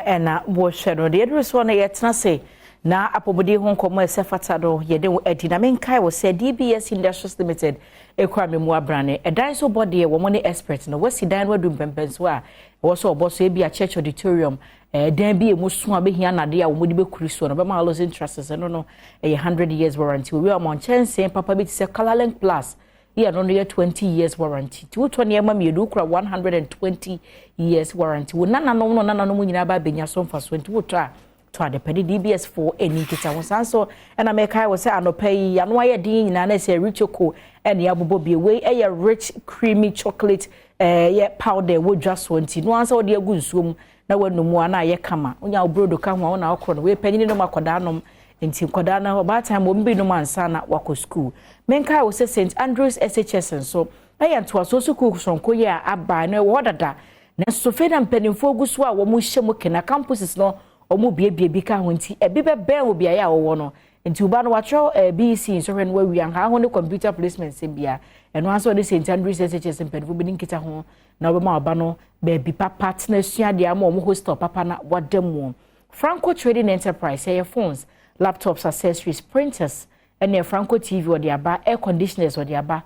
ena wo hwero de edru so na yetna se na apobodi ho nkomo esefata do ye de adina menkai wo se DBS Industries Limited ekwa memu abrane edan so body wo mo ne expert no wasi dan wadu mpempenso a wo so oboso e bia church auditorium dan bi emusu abehia nade a wo modi bekuri so no be ma los interests no 100 years warranty we are mon chance papa bi se Colorlink Plus yeah, no 20 years warranty. 220 ma me do kura 120 years warranty. Wo nana no nyina ba benya so mfa so nti wo tra to ade pedi DBS for any kita wo sanso na me kai wo se anopa yi ano aye din nyina na se richoko ene abobo bi we rich creamy chocolate yeah powder wo dwa so nti no ansa wo de agu nsuom na wanumu ana aye kama onya obrodo ka ho na okro no we panyini no makoda nom nti koda na ba time wo mbi no mansa na wako school menka wo se St Andrews SHS so na ya to aso school sonko ya aba na wo dada na so fe na mpanimfo guso a wo mu hye mu kena campuses no o mu biebie bi ka ho nti ebi be ben obi ya wo no nti uba no watro BC so hwen wa wi an ha ho ne computer placement se bia eno aso de St Andrews SHS mpanimfo bi nkita ho na oba ma oba no be bi papa tena sua de ama o mu hostel papa na wadam Franco Trading Enterprise your phones laptops, accessories, printers, and a Franco TV or the aba, air conditioners or the aba,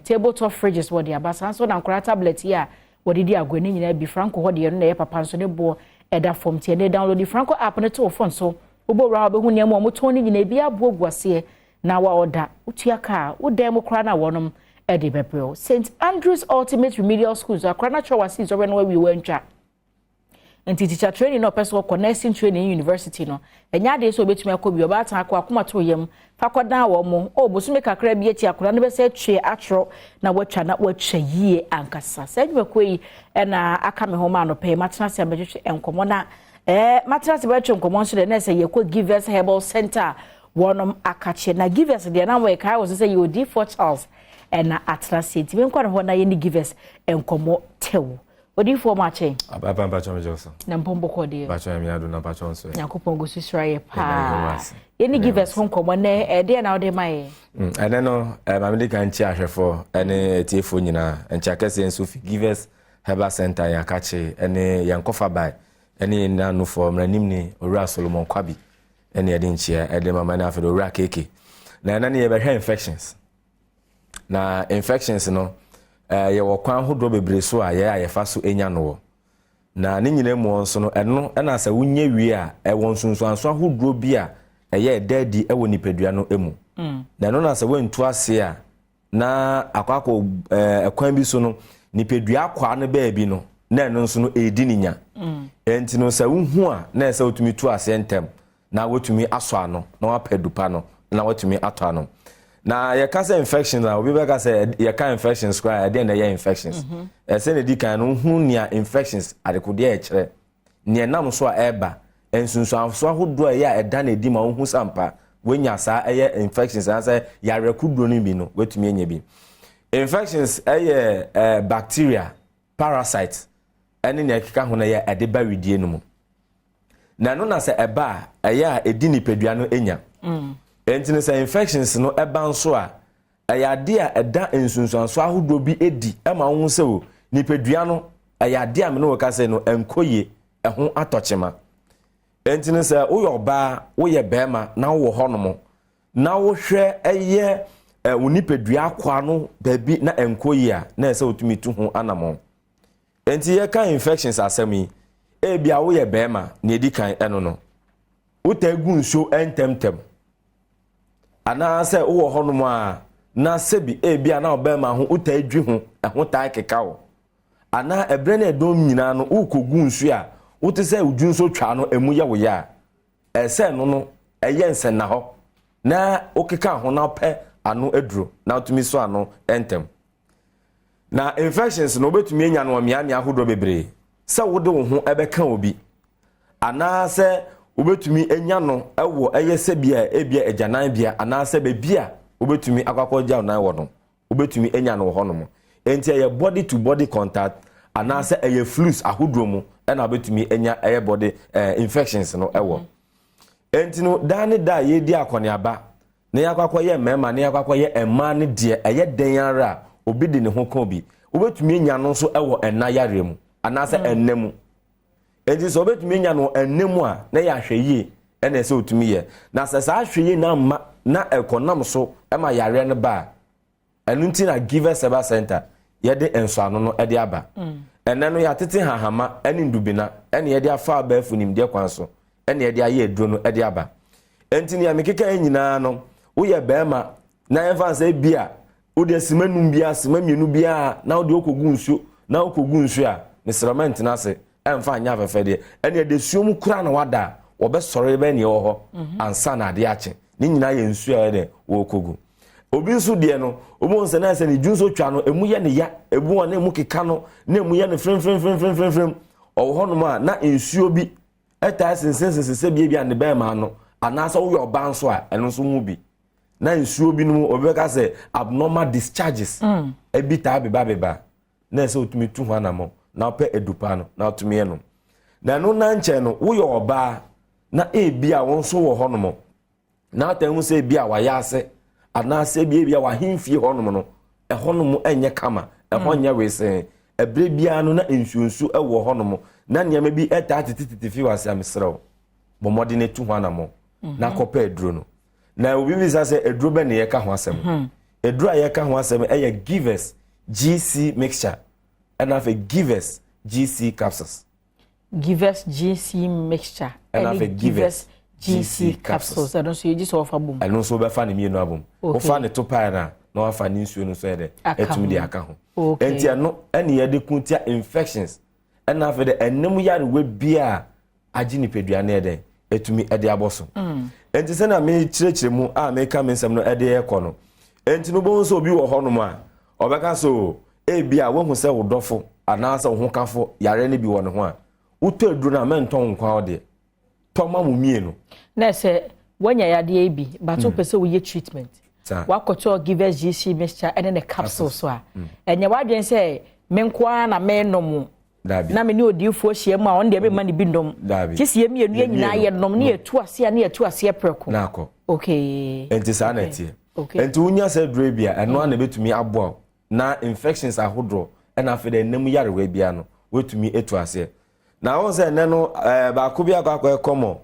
tabletop fridges or the aba, so na nkora tablet here, what did you go in be Franco or the other papa so ne bo eda from tie download the Franco app on the phone so obo ra be hu ne mo toni nyina bia bo gwase na wa order utia car wo dem kra na wonom e de bepro St Andrews Ultimate Remedial Schools akra na chwa wasi so when we wentwa enti teacher training no person ko nursing training university no enya de so betumi akobi oba atan akoma to yam fakodan wo mo obosume kakra bi eti akora no be se twe atro na watwa na watwa yie ankasa sedwe koi na aka me homa no pe matena se abetwe enkomo na matena se betwe enkomo so de na se yeko Givers Herbal Center wonom akache na Givers de na we kai wo se you default Charles na atlas enti me nkwa ho na ye ni Givers enkomo tewo odi for mache ababa bacho mejoso na mpombo kode bacho mi adu na bacho nso yakopon go susura ye pa any Givers hon komo na de na ode mai ene no ma me kan chi ahwefo ene etiefo nyina encha kase nso fi Givers Herbal Center ya kache ene yankofa bai ene na no for mranim ni owura Solomon Kwabi ene ede nchia ede mama na afi owura keke na ene ye be infections na infections no ye wo kwan hodo bebre so a ye ayefa so enya no na ne nyina mu nso no eno na asa wunye wi a wo nsunsu anso hodo bi a ye dadi e wo nipadua no emu na eno na asa wentu ase a na akwako kwan bi so no nipadua kwa no ba bi no na eno nso no edi ninya enti no sa wuhu a na esa otumi tu ase entem na wotumi aso ano na wapadupa no na wotumi ato ano na ye ka say infections na obi be ka say ye ka infections kwa dey na ye infections say na di kan no hu nia infections adekode e kire ne nam so a eba ensunsu anso ahodo a ye eda na edi ma hu sampa wenya sa eye infections na say yare kudro no bi no wetumi enya bi infections eye bacteria parasites ene ne keka ho na ye ede ba widie no mu na no na say eba eye a edi nipadua no enya enti say infections no eba nso a ayade a eda ensunsuanso ahodo bi edi ema wo se o nipadua no ayade a me no ka say no enkoye eho atochema enti say wo yoba wo ye bema na wo honomo na wo hwe eye wo nipadua akwa no baabi na enkoye a na say otumi tu ho anamo enti ye kan infections asemi e bia wo ye bema na edi kan eno no wo tagu nso entemtem ana se wo honom a na sebi bia na obema ho utadwi ho ho tai keka wo ana ebre na edom nyina no ukogu nsu a wote se udwu nso twa no emu ye wo ya ese no no eye nsen na ho na okeka ho na pe ano aduro na otumi so ano entem na infections no obetumi enya no miamia ahodo bebre se wo de wo ho ebeka obi ana se obetumi enya no ewo eye sebia ebia ejanan bia ana sebe bia obetumi akwakoja na wo no obetumi enya no ho no mo enti eye body to body contact ana se eye flus ahodro mu na obetumi enya eye body infections no ewo enti no dane da ye di akoniaba na yakwakoye mema na yakwakoye ema ne de eye den ara obi de ne ho kan obi obetumi enya no so ewo enna yare mu ana se ennemu enti so betumi nya no enemu a na ya hweye ene ese otumi ye na sesa hweye na ma na ekonam so ema yare ne ba enu nti na Givers Herbal Center ye de enso ano no e de aba ene no ya tete hahama ene ndubina ene ye de afa aba afunim de kwan so ene ye de aye aduro no e de aba enti ni amekeka nyina no wo ye bema na enfa se bia wo de simanum bia simamienu bia na wo de okogu nsuo na okogu nsuo a misrament na se enfa anya afefe de ene de suom kura na wada wo be sore be ne wo ho ansa na de ache ni nyina ye nsuo a de wo okogu obi nso de no obo nse na se ne junso twa no emu ye ne ya ebu wona emu keka no na emu ye ne frem o ho no ma na nsuo bi eta sense bia ne be ma no anasa wo yo ba nso a eno nso mu bi na nsuo bi no obi ka se abnormal discharges ebi ta beba na se otumi tu ho anamo na pe edupa no na otumi ye no na no na nche no wo yo ba na ebi a won so wo ho no mo na atahu se ebi a wa ya ase anase bia wa himfie ho no no e ho no mo enye kama e ho nya wese ebre bia no na nsuonsu e wo ho no mo na niam bi eta tititifi wase amsrew bomode ne tu ho anamo na kopa eduro no na obi bi sa se eduro be ne ye ka ho asem eduro a ye ka ho asem e ye Givers GC mixture and have a Givers GC capsules. Givers GC mixture and have a Givers GC capsules. I don't see you just offer boom. I don't so be fan me no abom. O fa ne to pa na na wa fa ni nsuo no so e de etumi de aka ho. Enti no ene ye de kuntia infections and have the enemu yare we bia agi ni pedua na e de etumi e de aboso. Enti se na me kirekire mu a me ka me nsem no e de e ko no. Enti no bo so obi wo ho no ma obeka so e bia wo hu se wo dofo anasa wo ho kafo yare ne bi wo ne ho a uto aduru na menton nkwa ode toma mu mienu na se wanya yade bi but o pese wo ye treatment wakoto Givers GC mixture and the capsules so a enye wadwen se menkwa na menom na me ni odifo hie mu a on de be ma ne bi ndom kisi mienu ye nyina ye nom ne etu ase preko na akọ okay enti sa na tie enti unya se dure bia eno na betumi aboa na infections ahodro na afi de nemu yare we bia no wetumi etu ase na won se ne no ba ko bia akọ ekomo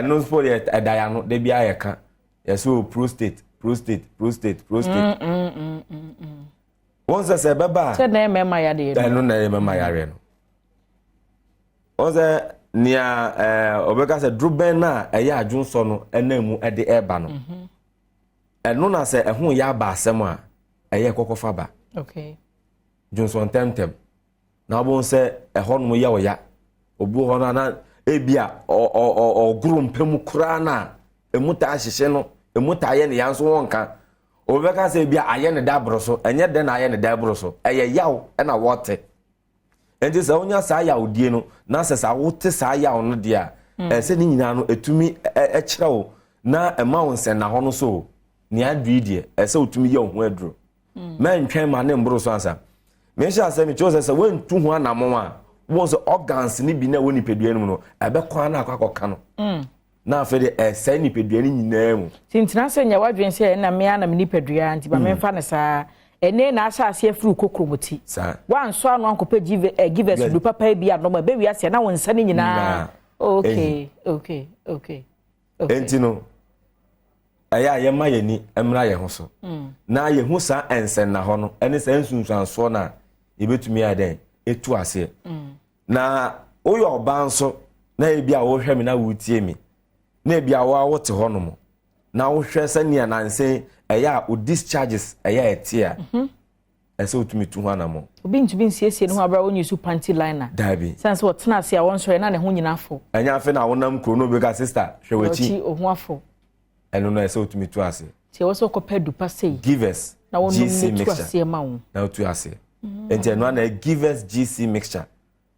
no for the dia no de bia ye ka yeso prostate won se beba se na emema yare no no na emema yare no won se nia obeka se druben na eye adwunso no enamu de eba no eno na se ehun ya ba asem a eye kokofa ba okay Johnson temtem na bo se ehon mu ya oya obu ho na ebia o grumpem kura na emuta ahyehye no emuta ye ne yanso wonka obeka se bia aye ne dabro so enye de na aye ne dabro so eye yaw na wote enti se onya sa yaw die no na se sa wote sa yaw no dia se ni nyina no etumi ekyerewo na ema wonse na ho no so ni adwi die se otumi ye ho aduro men twen ma ne mbro so ansa me sha se me chose se wen tu ho anamo a won so organs ni bi na woni pedua ni mu no ebe kwa na akwa no na afa de se ni pedua ni nyina mu tintina se nya wadwen se na me ana me ni pedua anti ba me mfa ne sa ene na asa ase afuru kokromoti wan so anu ankopa Givers du papa bi anoma be wi ase na won nsa ni nyina okay enti no aya ye ma ye ni emra ye ho so na ye hu sa ensen na ho no ene sa ensunsuanso na ebetumi aden etu ase na oyo obanso na ebi a wo hwe me na wutie mi na ebi a wo wote ho no mo na wo hwe sania na nsen eya o discharges eya etia ese otumi tu ho anamo obi ntumi nsiesie no ho abra woni su panty liner dabi sense what na ase a won so na ne ho nyina afo enya afi na wonam krono be ka sister hwe wachi ohu afo eno na ese otumi tu ase ti wo so kopa du pasei Givers na wonu GC tu ase ma wo na tu ase enti eno na Givers GC mixture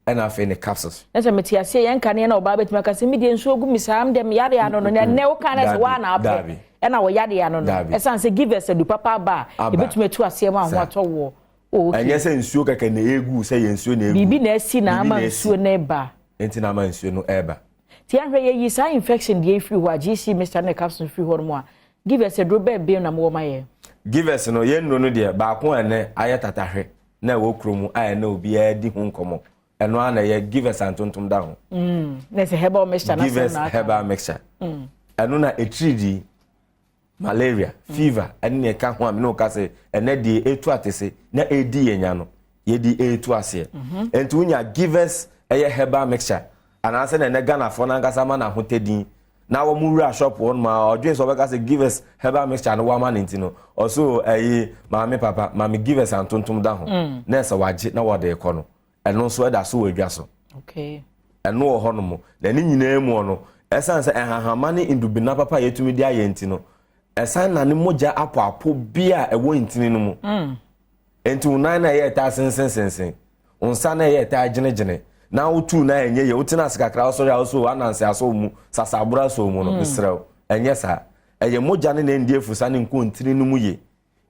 and afi ne capsules ese meti ase yen kan na oba betuma ka se medie nso ogu misam dem yare ya no ne wo kan na se wa na ape na wo yade ya no ese se Givers du papa ba e betuma tu ase ma ho atowo okay enye se nsuo keke na egu se ye nsuo na egu bibi na esi na ama nsuo na eba enti na ama nsuo no eba ti ahwe ye yi sa infection dey free wa GC Mr. na capsule free ho mo a Givers do be be na mo ma ye Givers no ye nno no de ba ko ene aye tatahwe na wo kromu aye na obi a di ho nkomo eno ana ye give us antontom da ho na se herbal mixture na give us herbal mixture eno na etridi malaria fever ene ne ka ho am no ka se ene die etu atese na edi yenya no ye di etu ase enti unya give us eye herbal mixture ana se na ene Ghana fo na nkasa ma na hotedin na wo mu ra shop won ma odwen so be ka se give us herbal mixture no wa ma nti no also maame papa maame give us antontom da ho na se waje na wo de ko no eno so eda so wadwa so okay eno wo ho no mo na ni nyina mu no esan se ehahama ne indubina papa yetumi dia ye nti no esan na ne moja apo bia ewo ntini no mu enti unan na ye ta sensen unsa na ye ta gene na utu na enye ye utina sikakra so ya so ananse aso mu sasabura so mu no misrew enye sa eye moja ne ndi efusa ne nko ntini no mu ye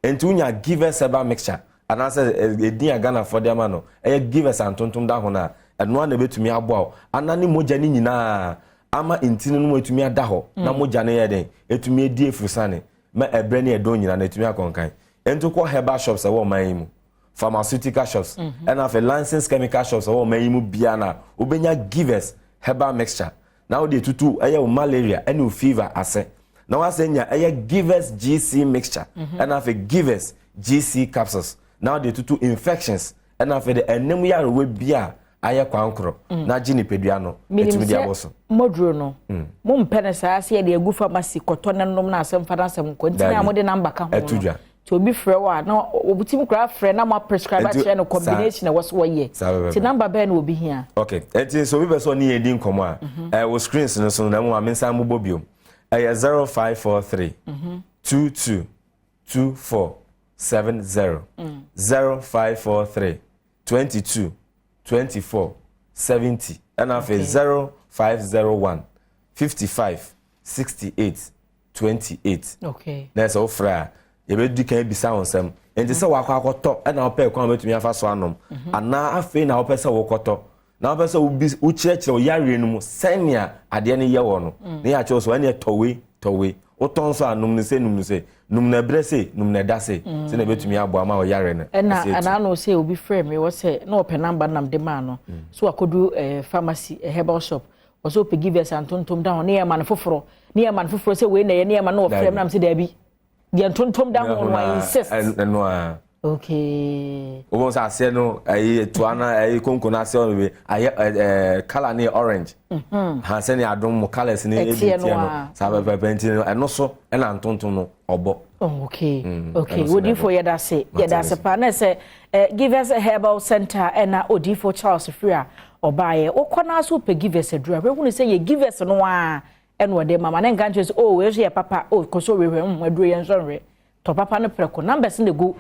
enti unya give us herbal mixture ananse edin agana for dem no eye give us antontom da ho na eno na betumi abo anani moja ni nyina ama intini no etumi ada ho na moja ne ye den etumi edi efusa ne ma ebre ne edo nyina na etumi akonkan ento ko herbal shops e wo man mu pharmaceutical shops and have a licensed chemical shops or mayimu biana obenya give us herbal mixture now dey tutu eye malaria any fever ase now asenya eye give us GC mixture and have a give us GC capsules now dey tutu infections and have the enemu ya we bia aye kwankro na gini pedua no etimi dia boso moduro no mo mpene saa ase de egu pharmacy koto nanom na asem fada asem ko ntini amode number ka ho etudwa to obi frɛ wa na obutim kra frɛ na ma prescribe share no combination na was ye ti number be na obi hia okay enti so we person ni edi nkomo a wo screens no so na mo amensa mo bobiom 0543 22 24 70 0543 22 24 70 and after 0501 55 68 28 okay na so fra ebedu kan bisa wonsem enti se wakwa akoto na opa kwa betumi afa so anom ana afi na opa se wokoto na opa se u chirechire o yare no mu senia ade ne ye wo no na ya cho so ene towe o ton so anom ne se num na brese num na dase se na betumi abo ama o yare no ana no se obi frame me wo se na opa number nam de ma no so akodu pharmacy herbal shop also pe give us antontom down na man foforo se we na ye na man no frame nam se da bi dia tontom da ho no insist no okay o sa se no ai tuana ai konko na se o ai color ni orange ha se ni adom colors ni edit no sa ba penti no eno so e na tontom no obo okay wodi for yeda se pa na se give us a herbal center and na odi for Charles Free obaye okona so pe give us a dura we hunu se ye give us no a eno de mama na ngan chese we so ye papa koso we aduro ye nso re to papa no preko numbers ne go